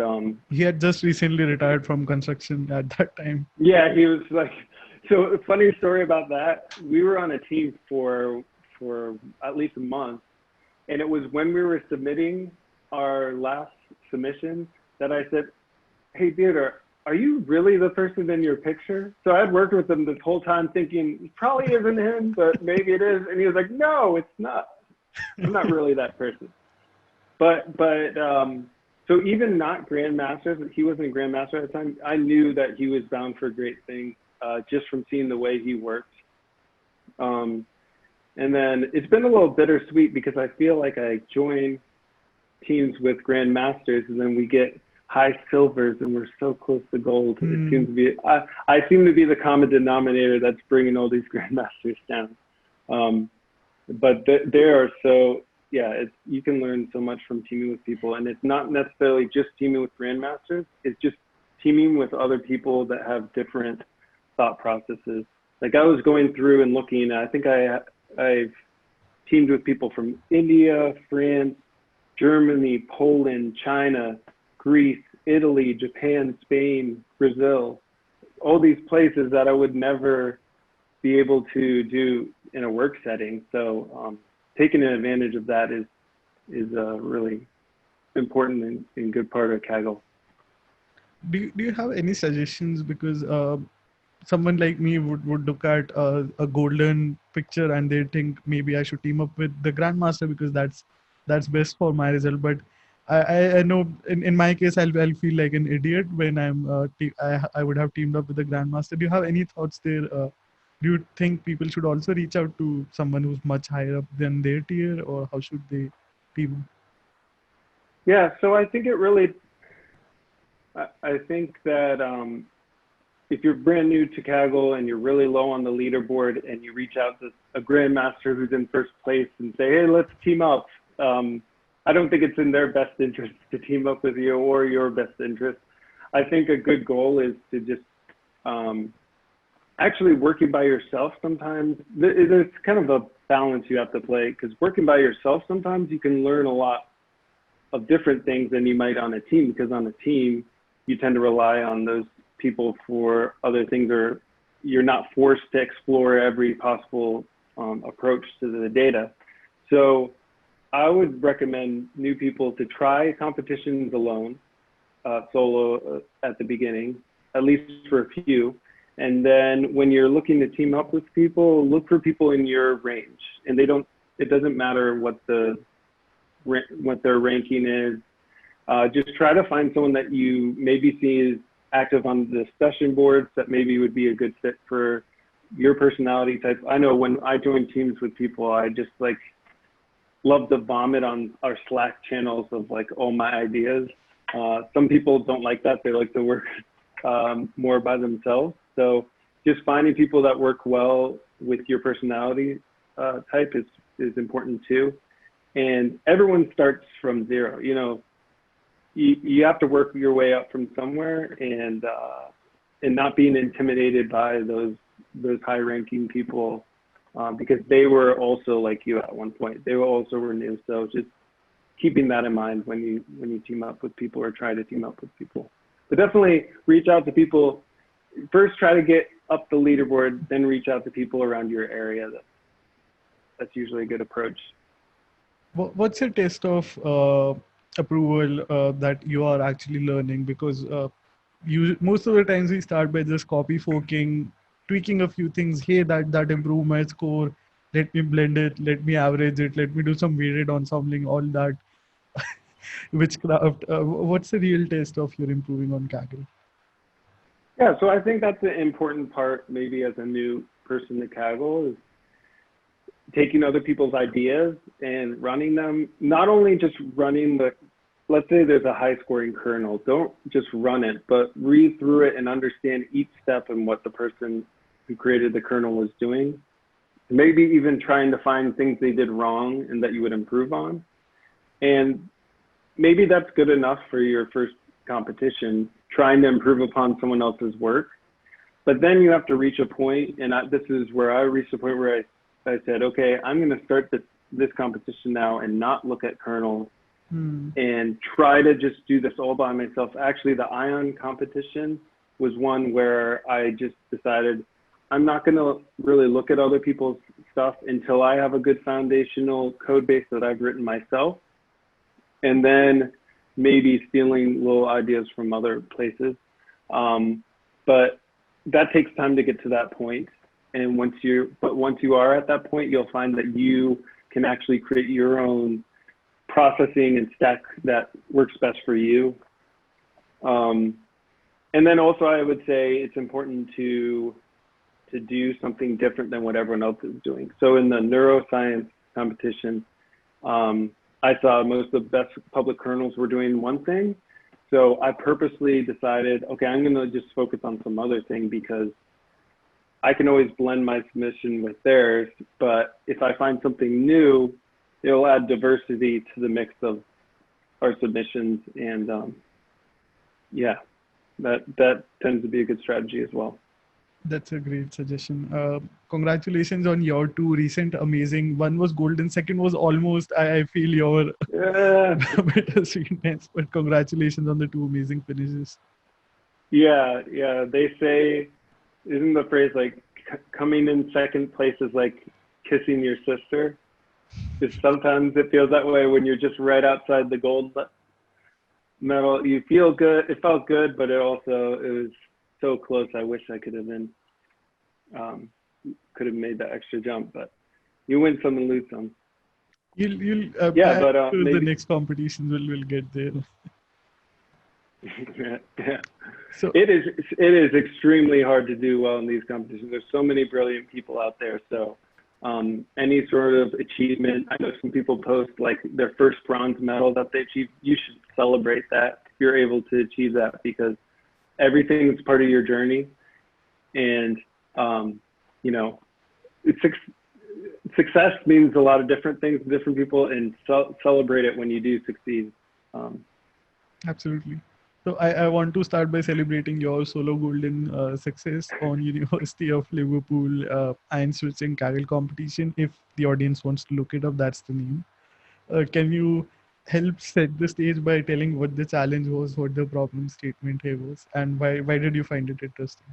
he had just recently retired from construction at that time. Yeah, he was like, so a funny story about that. We were on a team for at least a month, and it was when we were submitting our last submission that I said, "Hey, Dieter, are you really the person in your picture?" So I'd worked with him this whole time thinking, it probably isn't him, but maybe it is. And he was like, "No, it's not. I'm not really that person." But so even not Grandmasters, he wasn't a Grandmaster at the time, I knew that he was bound for great things just from seeing the way he worked. And then it's been a little bittersweet because I feel like I join teams with Grandmasters and then we get high silvers and we're so close to gold. It seems to be, I seem to be the common denominator that's bringing all these Grandmasters down. But there are so, yeah, you can learn so much from teaming with people, and it's not necessarily just teaming with Grandmasters. It's just teaming with other people that have different thought processes. Like I was going through and looking, I think I've teamed with people from India, France, Germany, Poland, China, Greece, Italy, Japan, Spain, Brazil, all these places that I would never be able to do in a work setting. So taking advantage of that is a really important and good part of Kaggle. Do you have any suggestions? Because someone like me would look at a golden picture and they think maybe I should team up with the Grandmaster because that's best for my result. But I know in my case I'll feel like an idiot when I would have teamed up with the Grandmaster. Do you have any thoughts there? Do you think people should also reach out to someone who's much higher up than their tier, or how should they team? Yeah, so I think I think that if you're brand new to Kaggle and you're really low on the leaderboard and you reach out to a Grandmaster who's in first place and say, hey, let's team up, I don't think it's in their best interest to team up with you or your best interest. I think a good goal is to just actually working by yourself sometimes. There's kind of a balance you have to play, because working by yourself sometimes you can learn a lot of different things than you might on a team, because on a team you tend to rely on those people for other things, or you're not forced to explore every possible approach to the data. So I would recommend new people to try competitions alone, solo at the beginning, at least for a few. And then when you're looking to team up with people, look for people in your range. And it doesn't matter what their ranking is. Just try to find someone that you maybe see is active on the discussion boards that maybe would be a good fit for your personality type. I know when I join teams with people, I just like love to vomit on our Slack channels of like all my ideas. Some people don't like that. They like to work more by themselves. So just finding people that work well with your personality type is important too. And everyone starts from zero. You know, you have to work your way up from somewhere, and not being intimidated by those high-ranking people, because they were also like you at one point. They also were new. So just keeping that in mind when you team up with people or try to team up with people. But definitely reach out to people. First, try to get up the leaderboard, then reach out to people around your area. That's usually a good approach. What's your test of approval that you are actually learning? Because most of the times we start by just copy forking, tweaking a few things. Hey, that improved my score. Let me blend it. Let me average it. Let me do some weighted ensembling. All that witchcraft. What's the real test of your improving on Kaggle? Yeah, so I think that's an important part, maybe as a new person to Kaggle, is taking other people's ideas and running them. Not only just running let's say there's a high scoring kernel, don't just run it, but read through it and understand each step and what the person who created the kernel was doing. Maybe even trying to find things they did wrong and that you would improve on. And maybe that's good enough for your first competition, trying to improve upon someone else's work. But then you have to reach a point, and this is where I reached a point where I said, okay, I'm going to start this competition now and not look at kernels and try to just do this all by myself. Actually, the ION competition was one where I just decided I'm not going to really look at other people's stuff until I have a good foundational code base that I've written myself. And then maybe stealing little ideas from other places. But that takes time to get to that point. And once you are at that point, you'll find that you can actually create your own processing and stack that works best for you. And then also I would say it's important to do something different than what everyone else is doing. So in the neuroscience competition, I saw most of the best public kernels were doing one thing. So I purposely decided, okay, I'm going to just focus on some other thing, because I can always blend my submission with theirs. But if I find something new, it'll add diversity to the mix of our submissions. And yeah, that tends to be a good strategy as well. That's a great suggestion. Congratulations on your two recent amazing. One was golden, second was almost. I feel your bittersweetness, but congratulations on the two amazing finishes. Yeah. They say, isn't the phrase like coming in second place is like kissing your sister. Because sometimes it feels that way when you're just right outside the gold medal. You feel good. It felt good, but it was so close. I wish I could have made that extra jump, but you win some and lose some. You'll Yeah, but the next competitions will get there. Yeah. So it is extremely hard to do well in these competitions. There's so many brilliant people out there. So any sort of achievement, I know some people post like their first bronze medal that they achieved. You should celebrate that if you're able to achieve that, because everything is part of your journey. And you know, success means a lot of different things to different people, and celebrate it when you do succeed. absolutely. So I want to start by celebrating your solo golden success on University of Liverpool iron switching Kaggle competition. If the audience wants to look it up, that's the name. Can you help set the stage by telling what the challenge was, what the problem statement here was, and why did you find it interesting?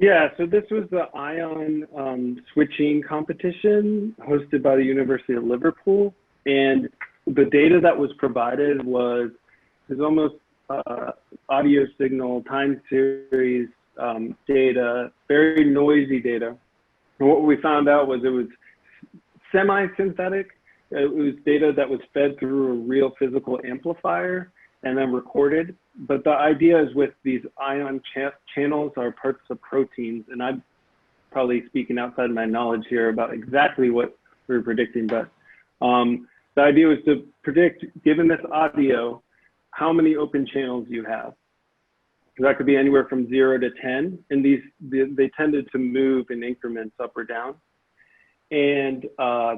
Yeah, so this was the ion switching competition hosted by the University of Liverpool, and the data that was provided was almost audio signal, time series data, very noisy data. And what we found out was it was semi-synthetic. It was data that was fed through a real physical amplifier and then recorded. But the idea is with these ion channels are parts of proteins, and I'm probably speaking outside my knowledge here about exactly what we were predicting, but the idea was to predict, given this audio, how many open channels you have. So that could be anywhere from 0 to 10, and they tended to move in increments up or down. And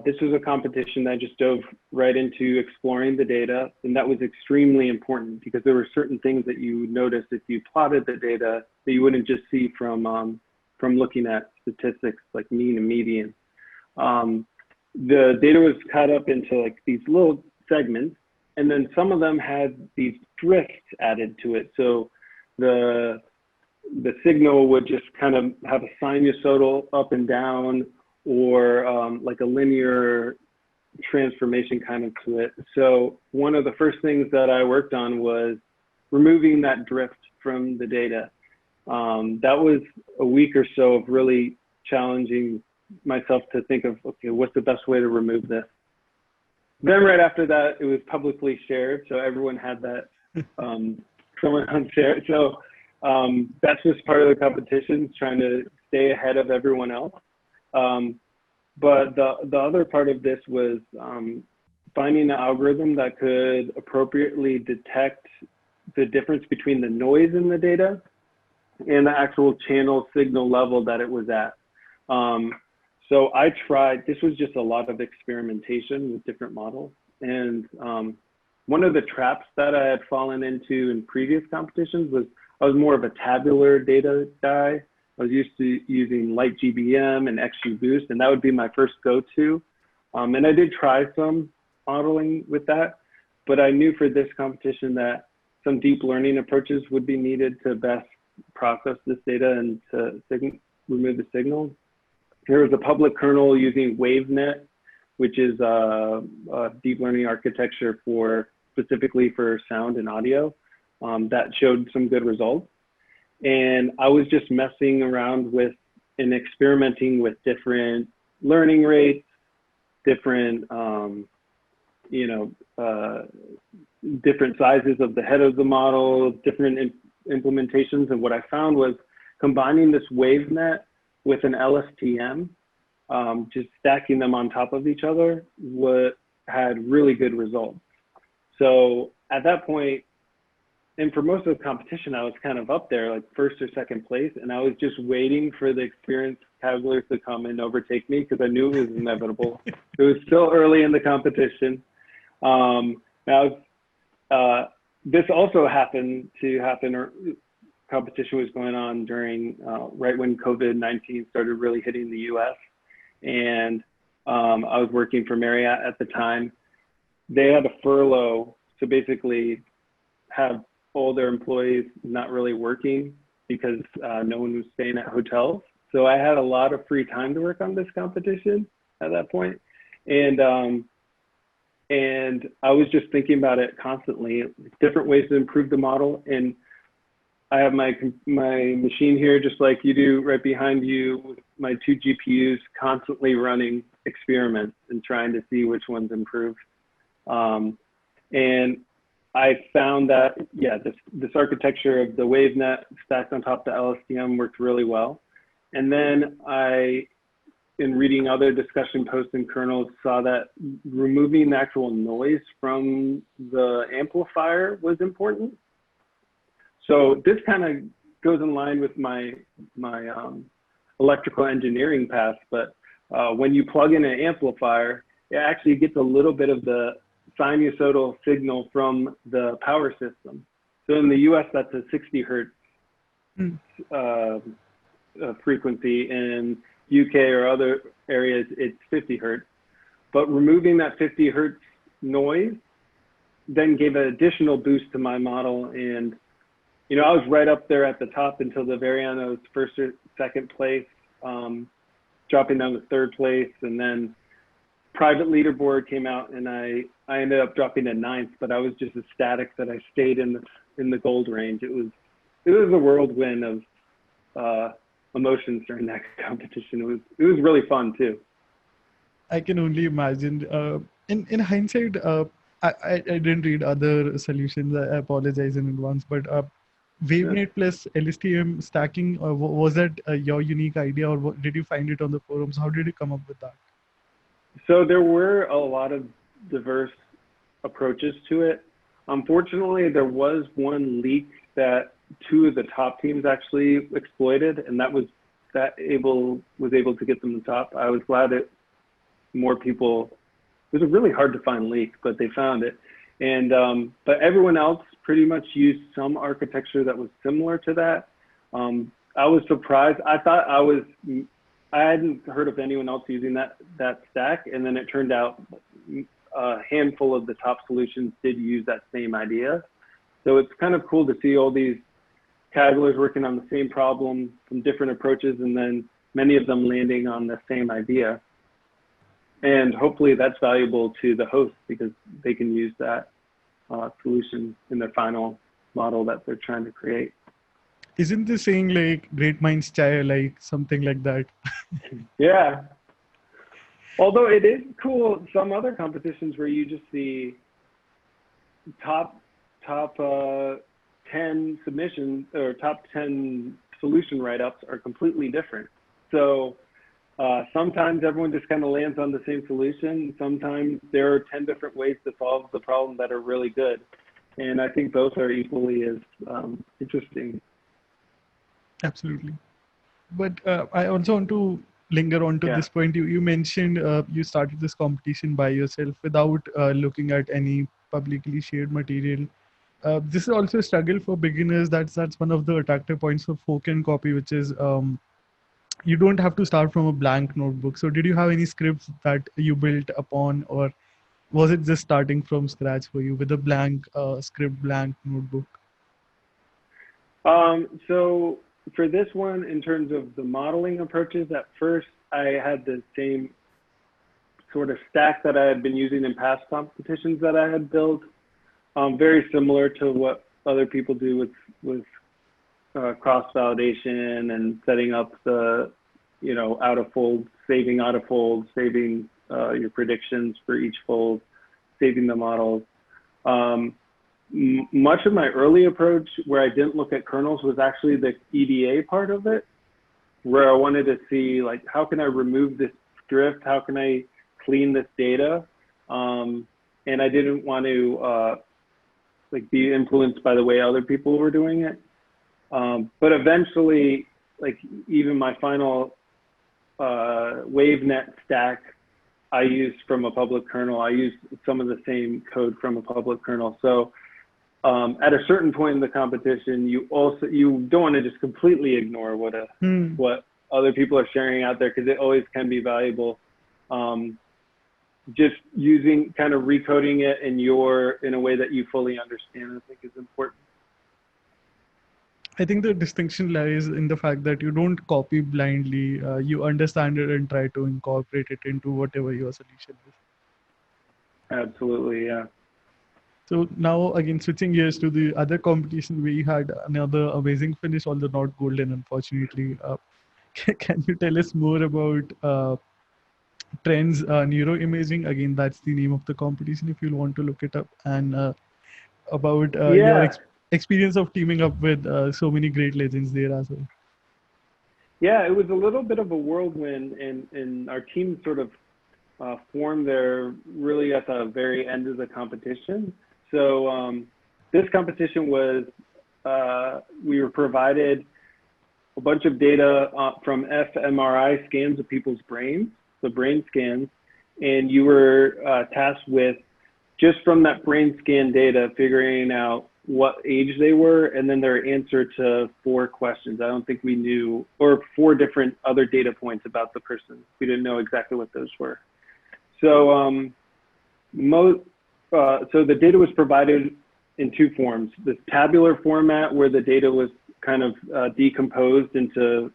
this was a competition that just dove right into exploring the data, and that was extremely important because there were certain things that you would notice if you plotted the data that you wouldn't just see from looking at statistics like mean and median. The data was cut up into like these little segments, and then some of them had these drifts added to it. So the signal would just kind of have a sinusoidal up and down, or like a linear transformation kind of to it. So one of the first things that I worked on was removing that drift from the data. That was a week or so of really challenging myself to think of, okay, what's the best way to remove this? Then right after that, it was publicly shared. So everyone had that, someone unshare. So that's just part of the competition, trying to stay ahead of everyone else. But the other part of this was finding an algorithm that could appropriately detect the difference between the noise in the data and the actual channel signal level that it was at. So I tried, this was just a lot of experimentation with different models. And one of the traps that I had fallen into in previous competitions was I was more of a tabular data guy. I was used to using light GBM and XGBoost, and that would be my first go-to. And I did try some modeling with that, but I knew for this competition that some deep learning approaches would be needed to best process this data and to remove the signals. There was a public kernel using WaveNet, which is a deep learning architecture specifically for sound and audio, that showed some good results. And I was just messing around with and experimenting with different learning rates, different, different sizes of the head of the model, different implementations. And what I found was combining this WaveNet with an LSTM, just stacking them on top of each other, had really good results. So at that point, and for most of the competition, I was kind of up there, like first or second place, and I was just waiting for the experienced Kagglers to come and overtake me because I knew it was inevitable. It was still early in the competition. This also happened to happen, competition was going on during, right when COVID-19 started really hitting the US. And I was working for Marriott at the time. They had a furlough, so basically have all their employees not really working because no one was staying at hotels. So I had a lot of free time to work on this competition at that point. And I was just thinking about it constantly, different ways to improve the model. And I have my machine here, just like you do right behind you, with my 2 GPUs constantly running experiments and trying to see which ones improve. And I found that, yeah, this architecture of the WaveNet stacked on top of the LSTM worked really well. And then in reading other discussion posts in kernels, saw that removing the actual noise from the amplifier was important. So this kind of goes in line with my electrical engineering path, but when you plug in an amplifier, it actually gets a little bit of the sinusoidal signal from the power system. So in the US, that's a 60 hertz frequency. In UK or other areas, it's 50 hertz. But removing that 50 hertz noise then gave an additional boost to my model. And you know, I was right up there at the top until the very end. I was first or second place, dropping down to third place, and then private leaderboard came out, and I ended up dropping to 9th. But I was just ecstatic that I stayed in the gold range. It was a whirlwind of emotions during that competition. It was really fun too. I can only imagine. In hindsight, I didn't read other solutions. I apologize in advance, but WaveNet plus LSTM stacking, was that your unique idea, or did you find it on the forums? How did you come up with that? So there were a lot of diverse approaches to it. Unfortunately, there was one leak that 2 of the top teams actually exploited, and that was able to get them to the top. I was glad that more people. It was a really hard to find leak, but they found it. And but everyone else pretty much used some architecture that was similar to that. I was surprised. I thought I hadn't heard of anyone else using that stack, and then it turned out a handful of the top solutions did use that same idea. So it's kind of cool to see all these Kagglers working on the same problem from different approaches, and then many of them landing on the same idea. And hopefully that's valuable to the host because they can use that solution in their final model that they're trying to create. Isn't this saying like great minds chai, like something like that? Yeah. Although it is cool, some other competitions where you just see top 10 submissions or top 10 solution write-ups are completely different. So sometimes everyone just kind of lands on the same solution. Sometimes there are 10 different ways to solve the problem that are really good. And I think both are equally as interesting. Absolutely. But I also want to linger on to this point. You mentioned you started this competition by yourself without looking at any publicly shared material. This is also a struggle for beginners. That's one of the attractive points of fork and copy, which is you don't have to start from a blank notebook. So did you have any scripts that you built upon, or was it just starting from scratch for you with a blank script, blank notebook? So for this one, in terms of the modeling approaches, at first I had the same sort of stack that I had been using in past competitions that I had built, very similar to what other people do with cross-validation and setting up the, out of fold, saving out of fold, saving your predictions for each fold, saving the models. Much of my early approach where I didn't look at kernels was actually the EDA part of it, where I wanted to see, like, how can I remove this drift? How can I clean this data? And I didn't want to be influenced by the way other people were doing it. But eventually, like, even my final WaveNet stack, I used from a public kernel. I used some of the same code from a public kernel. So at a certain point in the competition, you don't want to just completely ignore what other people are sharing out there, because it always can be valuable. Just using, kind of recoding it in a way that you fully understand, I think is important. I think the distinction lies in the fact that you don't copy blindly. You understand it and try to incorporate it into whatever your solution is. Absolutely, yeah. So now again, switching gears to the other competition, we had another amazing finish, although not golden, unfortunately. Can you tell us more about Trends NeuroImaging? Again, that's the name of the competition if you want to look it up, and about your Yeah, experience of teaming up with so many great legends there as well. yeah, it was a little bit of a whirlwind, and our team sort of formed there really at the very end of the competition. So this competition was, we were provided a bunch of data from fMRI scans of people's brains, so brain scans, and you were tasked with just from that brain scan data, figuring out what age they were, and then their answer to 4 questions. I don't think we knew, or 4 different other data points about the person. We didn't know exactly what those were. So, so the data was provided in 2 forms: this tabular format, where the data was kind of decomposed into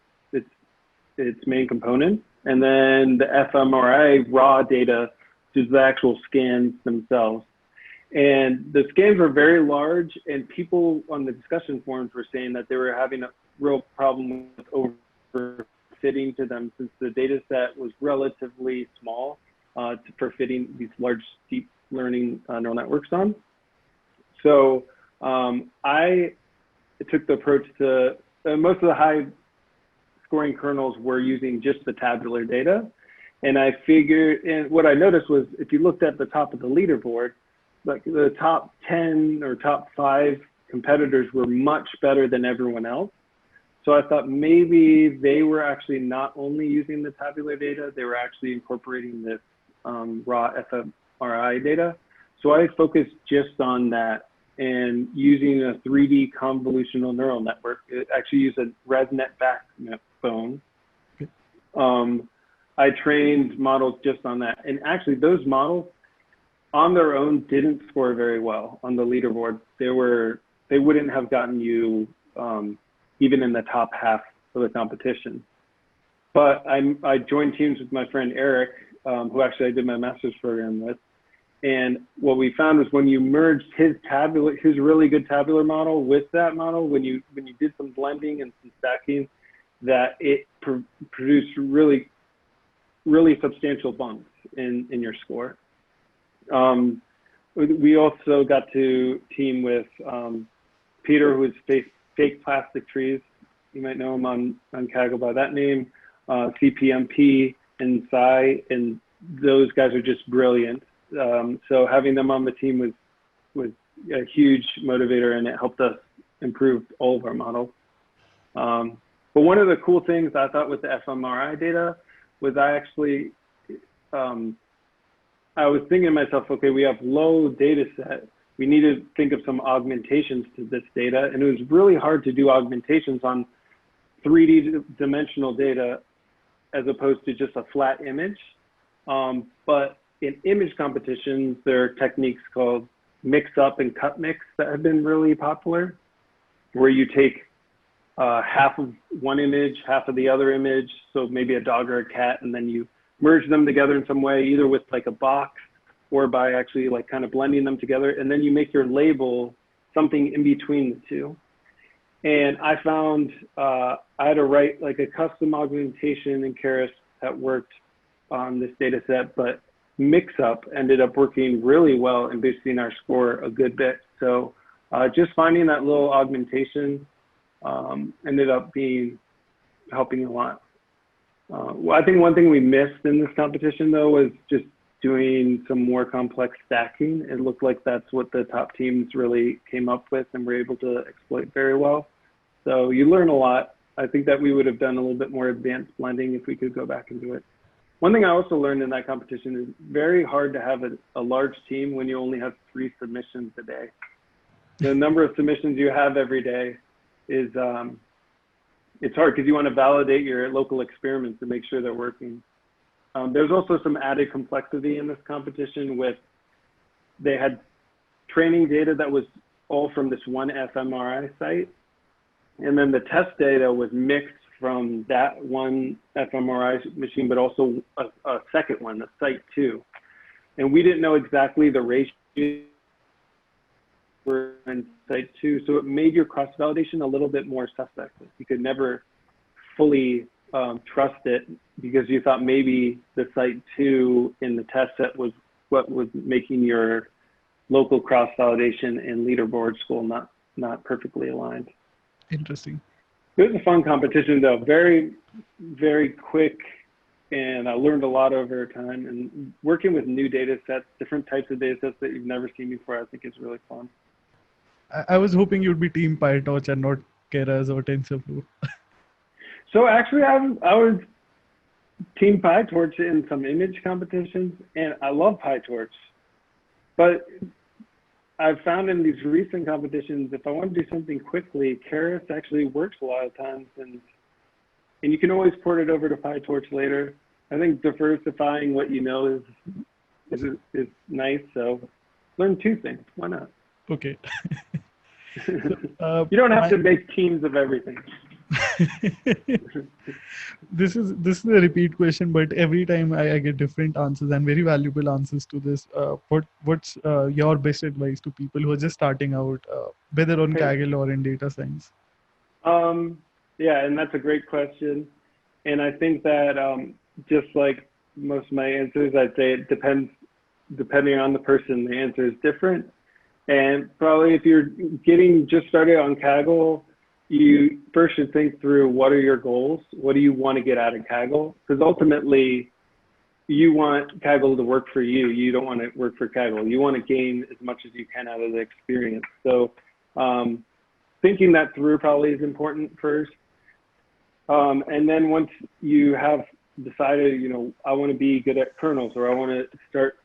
its main components, and then the fMRI raw data, which is the actual scans themselves. And the scans were very large, and people on the discussion forums were saying that they were having a real problem with overfitting to them, since the data set was relatively small for fitting these large deep learning neural networks on. So I took the approach to most of the high scoring kernels were using just the tabular data. And I figured, and what I noticed was, if you looked at the top of the leaderboard, like the top 10 or top 5 competitors were much better than everyone else. So I thought maybe they were actually not only using the tabular data, they were actually incorporating this raw fMRI data. So I focused just on that, and using a 3D convolutional neural network. It actually used a ResNet backbone. I trained models just on that. And actually those models on their own didn't score very well on the leaderboard. They wouldn't have gotten you even in the top half of the competition. But I joined teams with my friend Eric, who actually I did my master's program with. And what we found was, when you merged his really good tabular model with that model, when you did some blending and some stacking, that it produced really substantial bumps in your score. We also got to team with Peter, who is Fake Plastic Trees. You might know him on Kaggle by that name, CPMP and Psy, and those guys are just brilliant. So having them on the team was a huge motivator, and it helped us improve all of our models. But one of the cool things I thought with the fMRI data was I was thinking to myself, okay, we have low data set. We need to think of some augmentations to this data. And it was really hard to do augmentations on 3D dimensional data as opposed to just a flat image. But in image competitions, there are techniques called mix up and cut mix that have been really popular, where you take half of one image, half of the other image, so maybe a dog or a cat, and then you merge them together in some way, either with like a box or by actually like kind of blending them together, and then you make your label something in between the two. And I found I had to write like a custom augmentation in Keras that worked on this data set, but mix-up ended up working really well and boosting our score a good bit. So just finding that little augmentation ended up helping a lot. Well, I think one thing we missed in this competition, though, was just doing some more complex stacking. It looked like that's what the top teams really came up with and were able to exploit very well. So you learn a lot. I think that we would have done a little bit more advanced blending if we could go back and do it. One thing I also learned in that competition is very hard to have a large team when you only have 3 submissions a day. The number of submissions you have every day is, it's hard because you want to validate your local experiments to make sure they're working. There's also some added complexity in this competition with, they had training data that was all from this one fMRI site. And then the test data was mixed from that one fMRI machine, but also a second one, the Site 2. And we didn't know exactly the ratio were in Site 2, so it made your cross-validation a little bit more suspect. You could never fully trust it because you thought maybe the Site 2 in the test set was what was making your local cross-validation and leaderboard score not perfectly aligned. Interesting. It was a fun competition though, very, very quick, and I learned a lot over time, and working with new data sets, different types of data sets that you've never seen before, I think is really fun. I was hoping you'd be Team PyTorch and not Keras or TensorFlow. So actually I was Team PyTorch in some image competitions, and I love PyTorch, but I've found in these recent competitions, if I want to do something quickly, Keras actually works a lot of times, and you can always port it over to PyTorch later. I think diversifying what you know is nice. So learn two things. Why not? Okay. You don't have to make teams of everything. This is a repeat question, but every time I get different answers and very valuable answers to this. What's your best advice to people who are just starting out, whether on Kaggle or in data science? Yeah, and that's a great question. And I think that just like most of my answers, I'd say it depends, depending on the person, the answer is different. And probably if you're getting just started on Kaggle, you first should think through what are your goals? What do you want to get out of Kaggle? Because ultimately, you want Kaggle to work for you. You don't want to work for Kaggle. You want to gain as much as you can out of the experience. So thinking that through probably is important first. And then once you have decided, you know, I want to be good at kernels, or I want to start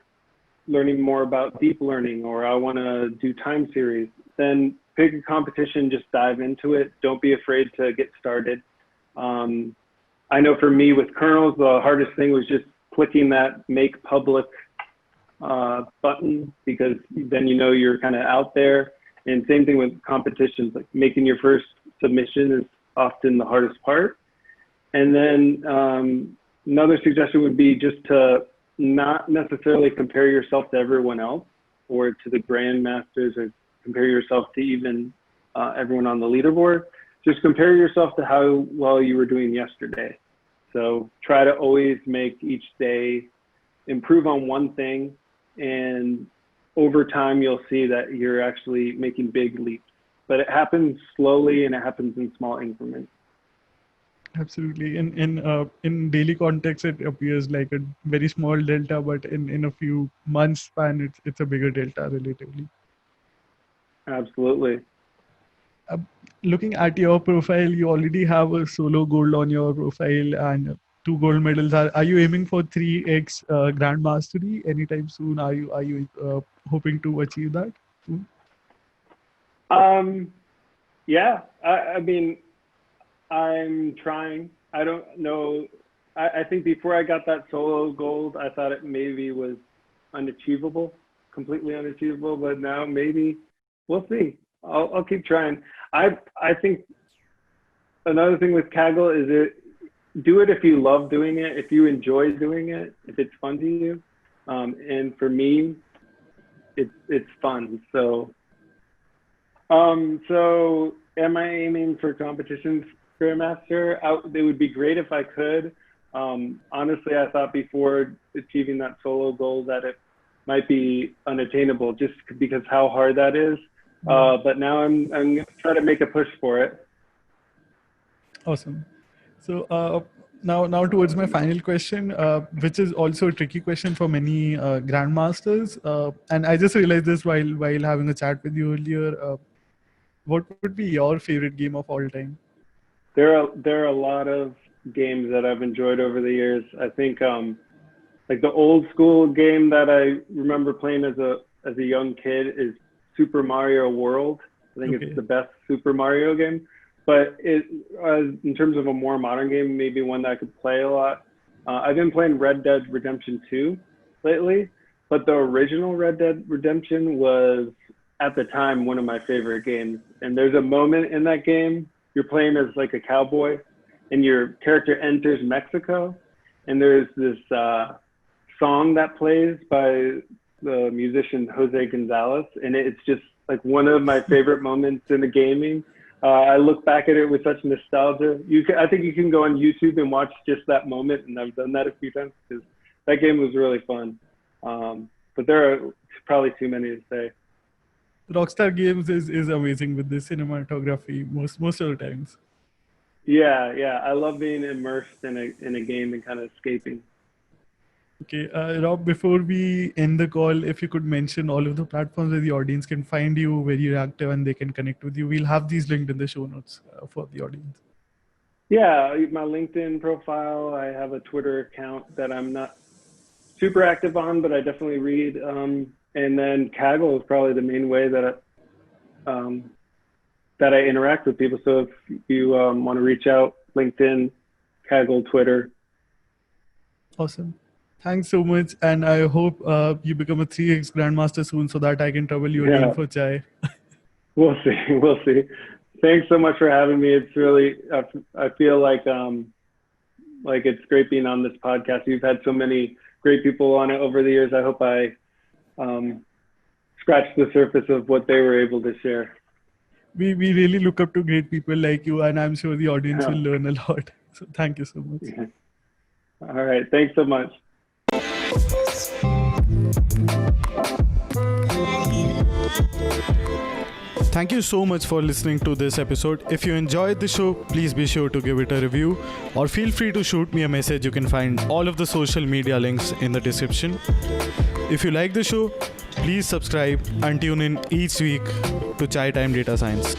learning more about deep learning, or I want to do time series, then pick a competition, just dive into it. Don't be afraid to get started. I know for me with kernels, the hardest thing was just clicking that make public button, because then you know you're kind of out there. And same thing with competitions, like making your first submission is often the hardest part. And then another suggestion would be just to not necessarily compare yourself to everyone else or to the Grandmasters, or compare yourself to even everyone on the leaderboard. Just compare yourself to how well you were doing yesterday. So try to always make each day improve on one thing, and over time you'll see that you're actually making big leaps. But it happens slowly and it happens in small increments. Absolutely. In daily context, it appears like a very small delta, but in a few months span, it's a bigger delta relatively. Absolutely. Looking at your profile, you already have a solo gold on your profile and 2 gold medals. Are you aiming for 3x Grandmastery anytime soon? Are you hoping to achieve that soon? Yeah, I mean, I'm trying. I don't know. I think before I got that solo gold, I thought it maybe was unachievable, completely unachievable, but now maybe we'll see. I'll keep trying. I think another thing with Kaggle is do it if you love doing it, if you enjoy doing it, if it's fun to you. And for me, it's fun. So am I aiming for competitions, Grandmaster? It would be great if I could. Honestly, I thought before achieving that solo goal that it might be unattainable just because how hard that is. But now I'm going to try to make a push for it. Awesome. So now towards my final question, which is also a tricky question for many grandmasters. And I just realized this while having a chat with you earlier. What would be your favorite game of all time? There are a lot of games that I've enjoyed over the years. I think like the old school game that I remember playing as a young kid is Super Mario World. I think it's the best Super Mario game. But in terms of a more modern game, maybe one that I could play a lot. I've been playing Red Dead Redemption 2 lately, but the original Red Dead Redemption was at the time one of my favorite games. And there's a moment in that game you're playing as like a cowboy, and your character enters Mexico, and there's this song that plays by the musician Jose Gonzalez, and it's just like one of my favorite moments in the gaming. I look back at it with such nostalgia. I think you can go on YouTube and watch just that moment, and I've done that a few times because that game was really fun. But there are probably too many to say. Rockstar Games is amazing with the cinematography most of the times. Yeah, I love being immersed in a game and kind of escaping. Okay, Rob, before we end the call, if you could mention all of the platforms where the audience can find you, where you're active, and they can connect with you. We'll have these linked in the show notes for the audience. Yeah, my LinkedIn profile. I have a Twitter account that I'm not super active on, but I definitely read. And then Kaggle is probably the main way that I interact with people. So if you want to reach out, LinkedIn, Kaggle, Twitter. Awesome. Thanks so much. And I hope you become a 3x Grandmaster soon so that I can trouble you again for chai. We'll see. Thanks so much for having me. It's really, I feel like it's great being on this podcast. You've had so many great people on it over the years. I hope I scratched the surface of what they were able to share. We really look up to great people like you, and I'm sure the audience will learn a lot. So thank you so much. Yeah. All right. Thanks so much. Thank you so much for listening to this episode. If you enjoyed the show, please be sure to give it a review or feel free to shoot me a message. You can find all of the social media links in the description. If you like the show, please subscribe and tune in each week to Chai Time Data Science.